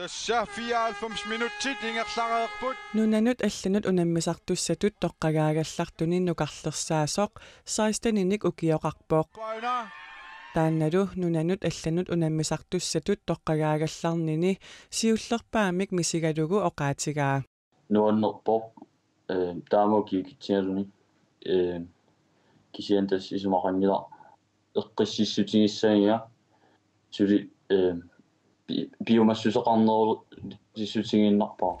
Tassa 94 minuutsit ingerlareerput. Nunanut allanut unammisartussatut toqqagaagallartuni nukarlersaasoq 16-inik ukioqarpooq. Taannalu nunanut allanut unammisartussatut toqqagaagallarnini siullerpaamik misigalugu oqaatigaa. Nuannerpoq taamo kiikitsingaluni kisiantas isumaqannila eqqississutigissaangia suli biomassuseqarneru sissutiginnarpaa.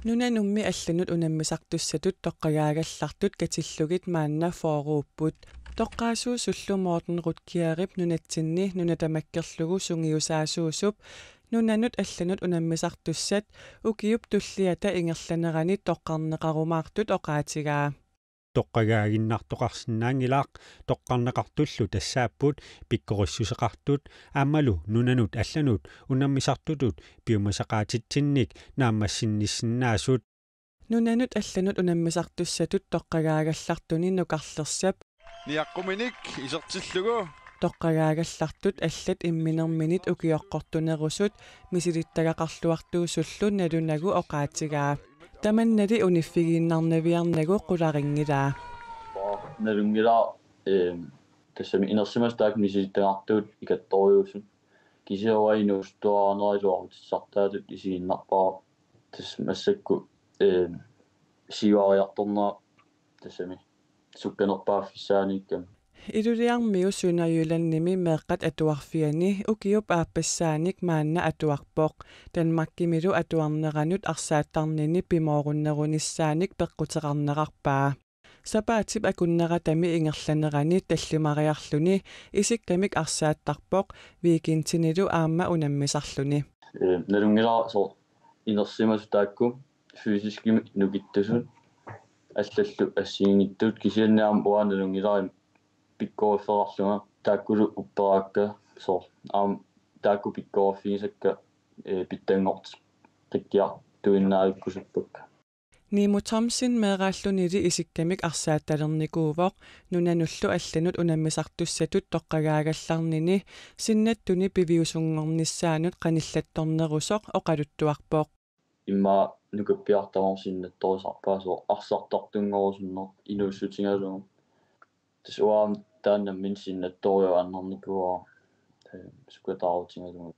Nunanummi allanut unammisartussatut toqqagaagallartut katillugit maanna fooruupput toqqaasuu sullumoorten rutkiarip nunatsinni nunatamakkerlugu sungiusaasuusup nunanut allanut unammisartussat ukiup tulliata ingerlanerani toqqarneqarumaartut oqaatigaa. Toqqagaaginnaartoqarsinnaangilaaq toqqarneqartullu tassaapput pikkorissuseqartut aammalu nunanut allanut unammisartutut piumasaqaatitsinnik naammassinnissinnaasut Nunanut allanut unammisartussatut toqqagaagallartuni nukarlersap Niaqquminik isertillugu toqqagaagallartut allat imminerminit ukioqqortunerusut misilittagaqarluartuusullu nalunagu oqaatigaa. Tamannali uniffigiinnarnaviarnagu qularingilaa. Nalungila tassami inersimastaak misilittaqartuut ikattoriusun kisiuainuustuarneriluarutissartaatut isiginnarpaa tass massakku siuariartornera tassami sukkanerpaaffissaanikka Iluliarmiu sunayulannimi meeqqat atuarfiani ukiup aappasaanik maanna atuarpoq Danmarkimilu atuarneranut arsaattarnini pimoorunnerunisaanik peqqutеқарнеқарпаа Sapaatip akunneratami ingerlanerani tallimariarluni isikkamik arsaattarpoq viikintinilu aamma unammisarluni nalungila so inersimasutaakku fysiski nukittusut аллаллу ассигингиттут кисианнаам уааналунгилари пиккорифферарлунга тааккулу уппераакка соо аам таакку пиккориффигисакка питтангорт qikkiar tuinnaarikkusuppak Nimu Thomsen meeraallunili isikkamik arsaattalernikuuvoq nunanullu allanut unammisartussatut toqqagaagallarnini sinnattuni piviusungornissaanut qanillattornerusoq oqaluttuarpoq имма нукаппиартаморсиннатторисарпаасоо арсартартунгорусуннер инууссутингалугу тасуаам тааннаммин синнатториуаннерникуа сукатаарутингалугу